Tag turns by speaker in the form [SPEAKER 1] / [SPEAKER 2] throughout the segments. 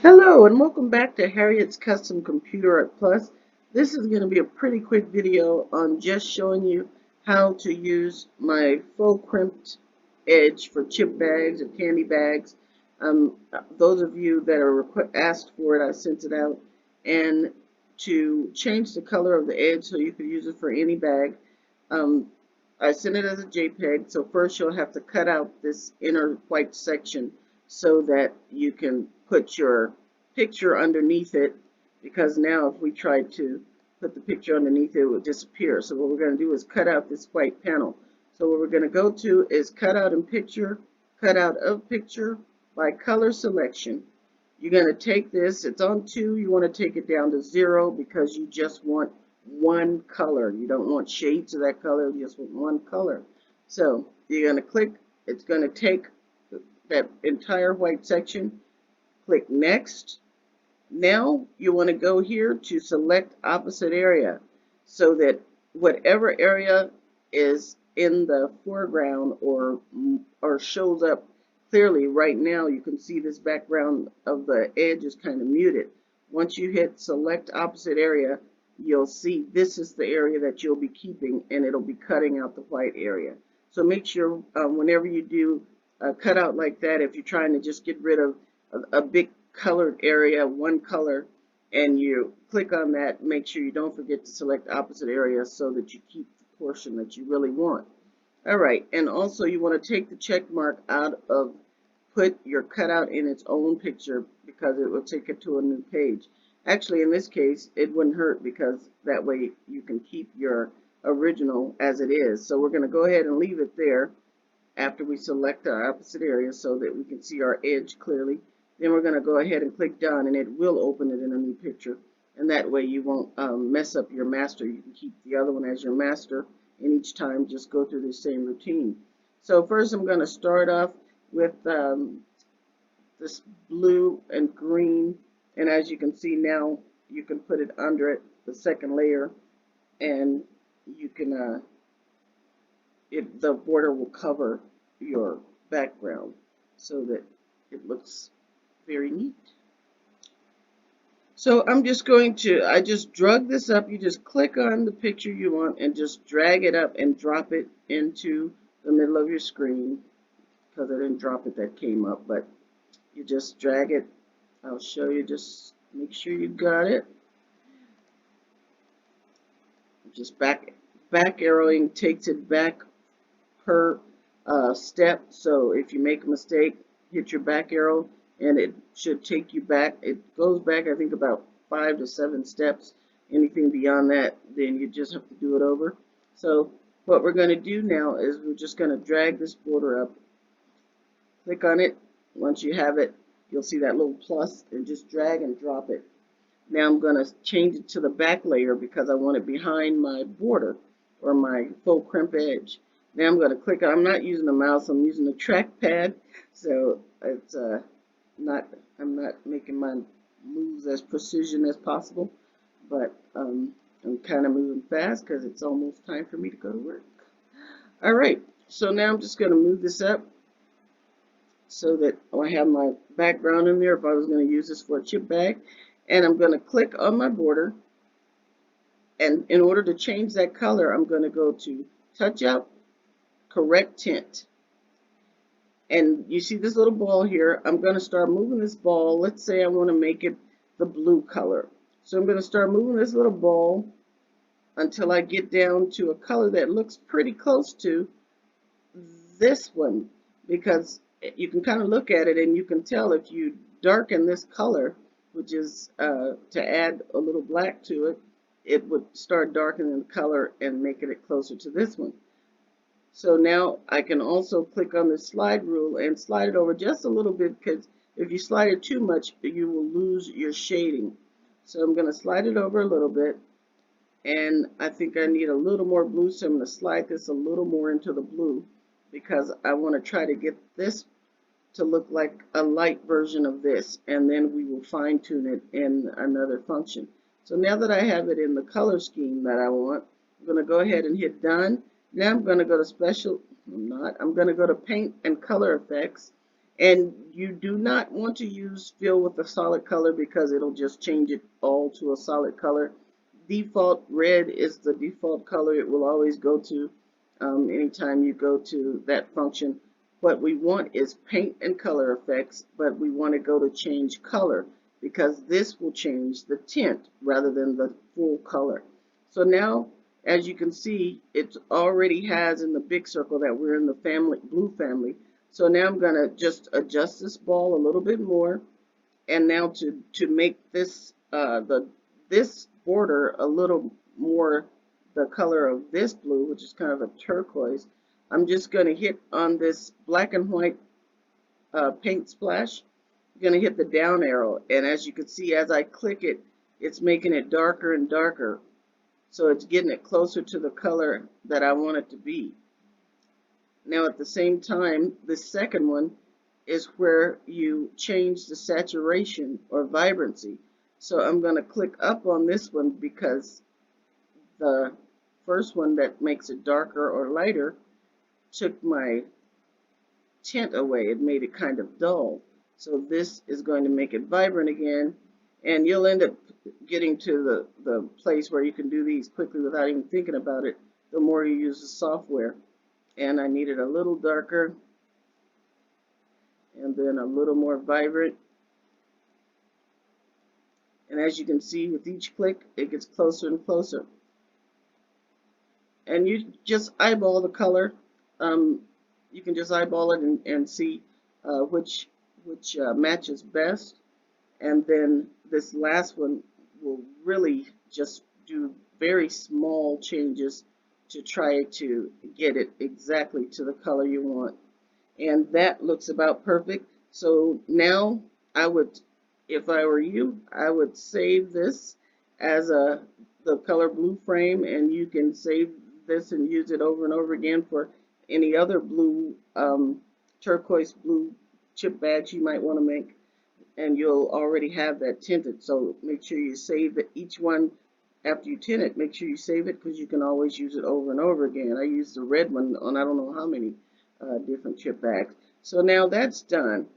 [SPEAKER 1] Hello and welcome back to Harriet's Custom Computer Art Plus. This is going to be a pretty quick video on just showing you how to use my faux crimped edge for chip bags or candy bags. Those of you that are asked for it, I sent it out. And to change the color of the edge so you could use it for any bag, um, I sent it as a JPEG. So first you'll have to cut out this inner white section so that you can put your picture underneath it, because now if we try to put the picture underneath it, it would disappear. So what we're going to do is cut out this white panel. So what we're going to go to is cut out in picture, cut out of picture by color selection. You're going to take this, it's on 2, you want to take it down to 0 because you just want one color. You don't want shades of that color, you just want one color. So you're going to click, it's going to take that entire white section, click next. Now you want to go here to select opposite area so that whatever area is in the foreground or shows up clearly right now, you can see this background of the edge is kind of muted. Once you hit select opposite area, you'll see this is the area that you'll be keeping, and it'll be cutting out the white area. So make sure whenever you do a cutout like that, if you're trying to just get rid of a big colored area, one color, and you click on that, make sure you don't forget to select opposite area so that you keep the portion that you really want. All right, and also you want to take the check mark out of put your cutout in its own picture because it will take it to a new page. Actually, in this case, it wouldn't hurt because that way you can keep your original as it is. So we're going to go ahead and leave it there after we select our opposite area so that we can see our edge clearly. Then we're going to go ahead and click done, and it will open it in a new picture. And that way you won't mess up your master. You can keep the other one as your master, and each time just go through the same routine. So first I'm going to start off with this blue and green, and as you can see now, you can put it under it, the second layer, and you can the border will cover your background so that it looks very neat. So I'm just going to, I just drug this up. You just click on the picture you want and just drag it up and drop it into the middle of your screen, because I didn't drop it, that came up, but you just drag it. I'll show you, just make sure you got it. Just back arrowing takes it back per step. So if you make a mistake, hit your back arrow and it should take you back. It goes back, I think, about 5 to 7 steps. Anything beyond that, then you just have to do it over. So what we're going to do now is we're just going to drag this border up. Click on it. Once you have it, you'll see that little plus, and just drag and drop it. Now I'm going to change it to the back layer because I want it behind my border or my faux crimp edge. Now I'm going to click. I'm not using the mouse. I'm using the trackpad, so it's I'm not making my moves as precision as possible, but I'm kind of moving fast because it's almost time for me to go to work. All right, so now I'm just going to move this up so that I have my background in there if I was going to use this for a chip bag. And I'm going to click on my border, and in order to change that color, I'm going to go to touch up, correct tint. And you see this little ball here. I'm going to start moving this ball. Let's say I want to make it the blue color. So I'm going to start moving this little ball until I get down to a color that looks pretty close to this one, because you can kind of look at it and you can tell if you darken this color, which is to add a little black to it, it would start darkening the color and making it closer to this one. So now I can also click on the slide rule and slide it over just a little bit, because if you slide it too much, you will lose your shading. So I'm going to slide it over a little bit, and I think I need a little more blue, so I'm going to slide this a little more into the blue because I want to try to get this to look like a light version of this, and then we will fine tune it in another function. So now that I have it in the color scheme that I want, I'm going to go ahead and hit done. Now I'm going to go to special, I'm going to go to paint and color effects, And you do not want to use fill with a solid color because it'll just change it all to a solid color. Default red is the default color it will always go to anytime you go to that function. What we want is paint and color effects, but we want to go to change color because this will change the tint rather than the full color. So now, as you can see, it already has in the big circle that we're in the family, blue family. So now I'm going to just adjust this ball a little bit more. And now to make this this border a little more the color of this blue, which is kind of a turquoise, I'm just going to hit on this black and white paint splash. I'm going to hit the down arrow, and as you can see, as I click it, it's making it darker and darker. So it's getting it closer to the color that I want it to be. Now at the same time, the second one is where you change the saturation or vibrancy. So I'm going to click up on this one because the first one that makes it darker or lighter took my tint away. It made it kind of dull. So this is going to make it vibrant again, and you'll end up getting to the place where you can do these quickly without even thinking about it the more you use the software. And I need it a little darker and then a little more vibrant. And as you can see, with each click, it gets closer and closer. And you just eyeball the color. You can just eyeball it and see which matches best. And then this last one will really just do very small changes to try to get it exactly to the color you want. And that looks about perfect. So now I would, if I were you, I would save this as the color blue frame, and you can save this and use it over and over again for any other blue, turquoise blue chip bags you might want to make, and you'll already have that tinted. So make sure you save it, each one after you tint it. Make sure you save it because you can always use it over and over again. I used the red one on I don't know how many different chip bags. So now that's done.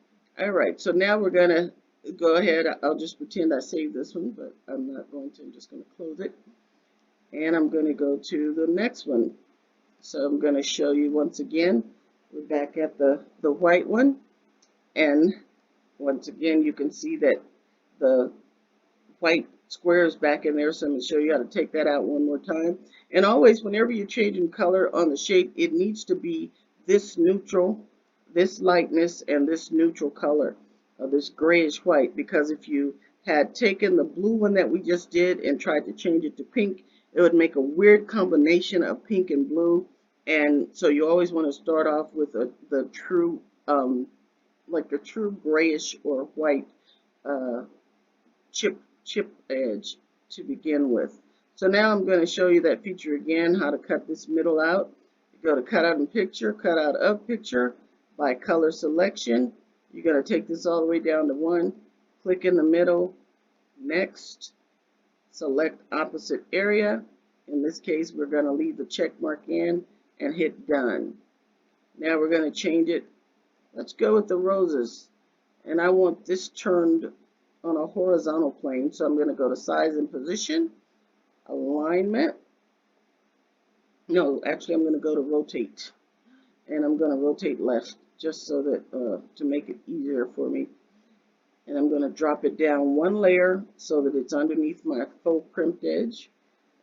[SPEAKER 1] All right, so now we're going to go ahead. I'll just pretend I saved this one, but I'm not going to. I'm just going to close it. And I'm going to go to the next one. So I'm going to show you once again. We're back at the white one. And once again, you can see that the white squares back in there, so I'm going to show you how to take that out one more time. And always, whenever you're changing color on the shape, it needs to be this neutral, this lightness, and this neutral color, this grayish white, because if you had taken the blue one that we just did and tried to change it to pink, it would make a weird combination of pink and blue. And so you always want to start off with the true, like the true grayish or white chip edge to begin with. So now I'm going to show you that feature again, how to cut this middle out. You go to cut out in picture, cut out of picture by color selection. You're going to take this all the way down to 1, click in the middle, next, select opposite area. In this case, we're going to leave the check mark in and hit done. Now we're going to change it. Let's go with the roses. And I want this turned on a horizontal plane, so I'm going to go to size and position, alignment. No, actually I'm going to go to rotate, and I'm going to rotate left just so that to make it easier for me. And I'm going to drop it down one layer so that it's underneath my faux crimped edge,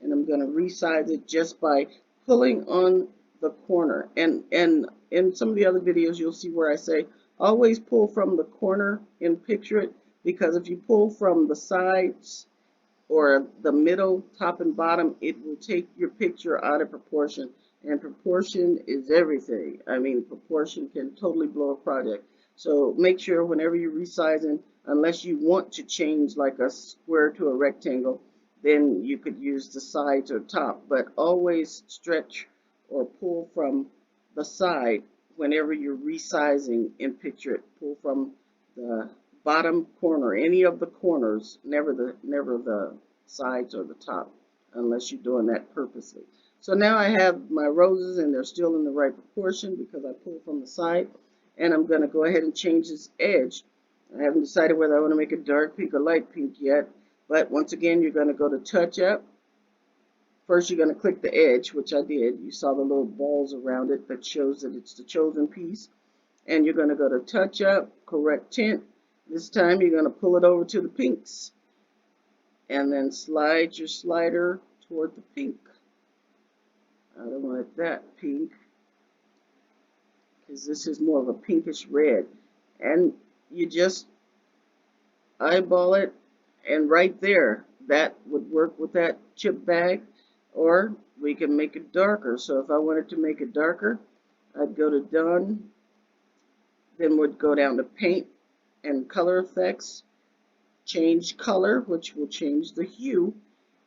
[SPEAKER 1] and I'm going to resize it just by pulling on the corner. And in some of the other videos you'll see where I say always pull from the corner and picture it, because if you pull from the sides or the middle, top and bottom, it will take your picture out of proportion. And proportion is everything. I mean, proportion can totally blow a project. So make sure whenever you're resizing, unless you want to change like a square to a rectangle, then you could use the sides or top. But always stretch or pull from the side whenever you're resizing and picture it. Pull from the bottom corner, any of the corners, never the sides or the top, unless you're doing that purposely. So now I have my roses and they're still in the right proportion because I pulled from the side. and I'm going to go ahead and change this edge. I haven't decided whether I want to make it dark pink or light pink yet, but once again, you're going to go to touch up. First, you're going to click the edge, which I did. You saw the little balls around it that shows that it's the chosen piece. And you're going to go to touch up, correct tint. This time, you're going to pull it over to the pinks and then slide your slider toward the pink. I don't want it that pink because this is more of a pinkish red. And you just eyeball it, and right there, that would work with that chip bag. Or we can make it darker. So if I wanted to make it darker, I'd go to Done, then would go down to Paint and Color Effects, change color, which will change the hue,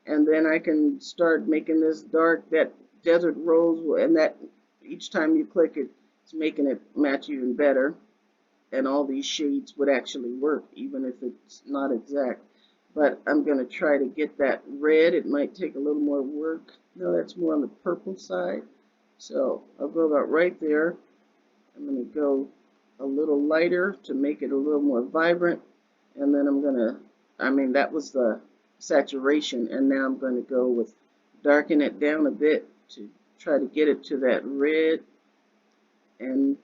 [SPEAKER 1] and then I can start making this dark, that desert rose, and that each time you click it, it's making it match even better, and all these shades would actually work, even if it's not exact. But I'm going to try to get that red. It might take a little more work. No, that's more on the purple side. So I'll go about right there. I'm going to go a little lighter to make it a little more vibrant. And then I'm going to, that was the saturation. And now I'm going to go with darken it down a bit to try to get it to that red. And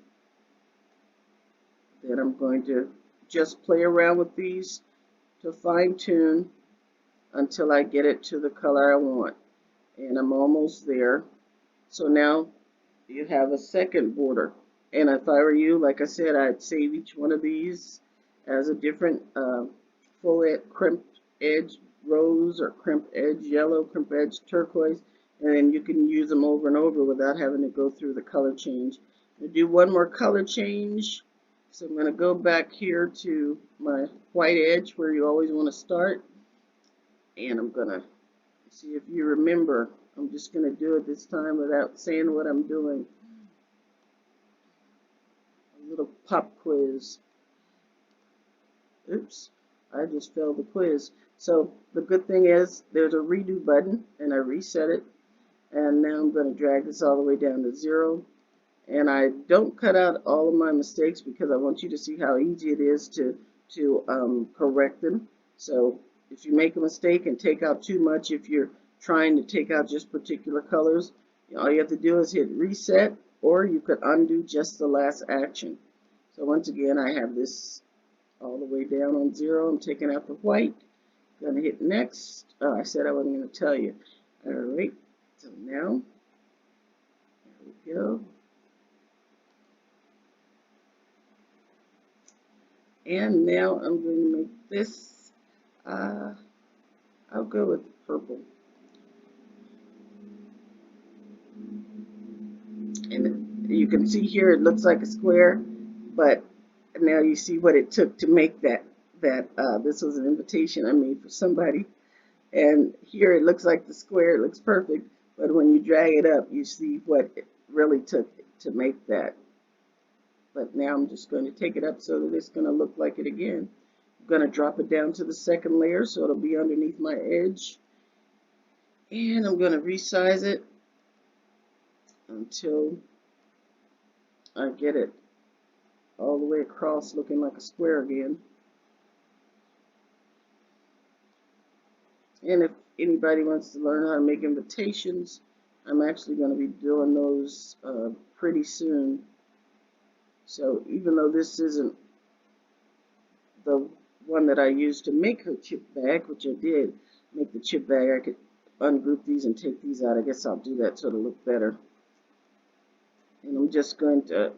[SPEAKER 1] then I'm going to just play around with these to fine tune until I get it to the color I want. And I'm almost there. So now you have a second border. And if I were you, like I said, I'd save each one of these as a different faux crimped edge rose or crimped edge yellow, crimped edge turquoise. And then you can use them over and over without having to go through the color change. I'm going to do one more color change. So I'm going to go back here to my white edge where you always want to start. And I'm going to see if you remember. I'm just going to do it this time without saying what I'm doing. A little pop quiz. Oops, I just failed the quiz. So the good thing is there's a redo button, and I reset it. And now I'm going to drag this all the way down to 0. And I don't cut out all of my mistakes because I want you to see how easy it is to correct them. So if you make a mistake and take out too much, if you're trying to take out just particular colors, all you have to do is hit reset, or you could undo just the last action. So once again, I have this all the way down on 0. I'm taking out the white. Going to hit next. Oh, I said I wasn't going to tell you. All right. So now, there we go. And now I'm going to make this, I'll go with purple. And you can see here it looks like a square, but now you see what it took to make that. This was an invitation I made for somebody. And here it looks like the square, it looks perfect, but when you drag it up, you see what it really took to make that. But now I'm just going to take it up so that it's going to look like it again. I'm going to drop it down to the second layer so it'll be underneath my edge. And I'm going to resize it until I get it all the way across looking like a square again. And if anybody wants to learn how to make invitations, I'm actually going to be doing those pretty soon. So even though this isn't the one that I used to make her chip bag, which I did make the chip bag, I could ungroup these and take these out. I guess I'll do that so it'll look better. And I'm just going to,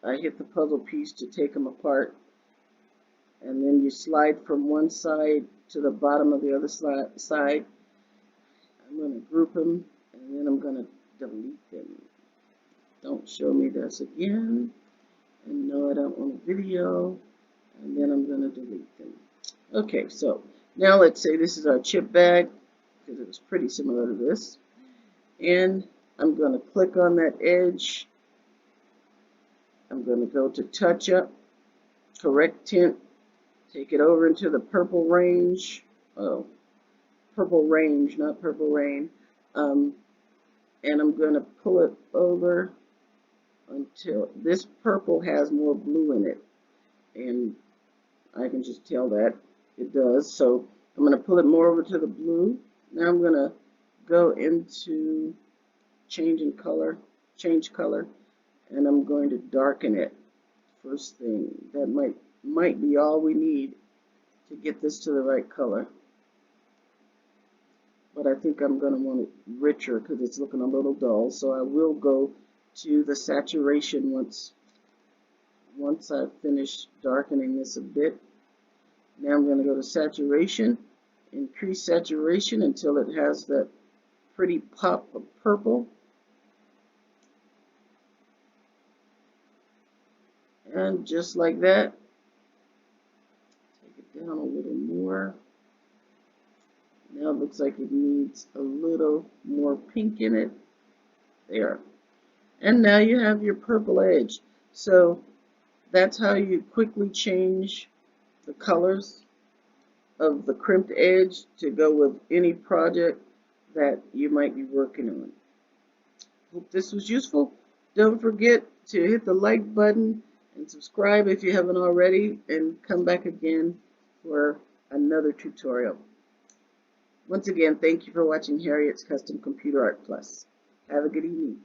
[SPEAKER 1] I hit the puzzle piece to take them apart. And then you slide from one side to the bottom of the other side. I'm going to group them, and then I'm going to delete them. Don't show me this again. And no, I don't want a video. And then I'm going to delete them. Okay, so now let's say this is our chip bag, because it was pretty similar to this. And I'm going to click on that edge. I'm going to go to touch up, correct tint, take it over into the purple range. Oh, purple range, not purple rain. And I'm going to pull it over until this purple has more blue in it, and I can just tell that it does. So I'm going to pull it more over to the blue. Now I'm going to go into change color, and I'm going to darken it. First thing, that might be all we need to get this to the right color. But I think I'm going to want it richer because it's looking a little dull. So I will go to the saturation once I've finished darkening this a bit. Now I'm going to go to saturation, increase saturation until it has that pretty pop of purple. And just like that, take it down a little more. Now it looks like it needs a little more pink in it. There. And now you have your purple edge. So that's how you quickly change the colors of the crimped edge to go with any project that you might be working on. Hope this was useful. Don't forget to hit the like button and subscribe if you haven't already, and come back again for another tutorial. Once again, thank you for watching Harriet's Custom Computer Art Plus. Have a good evening.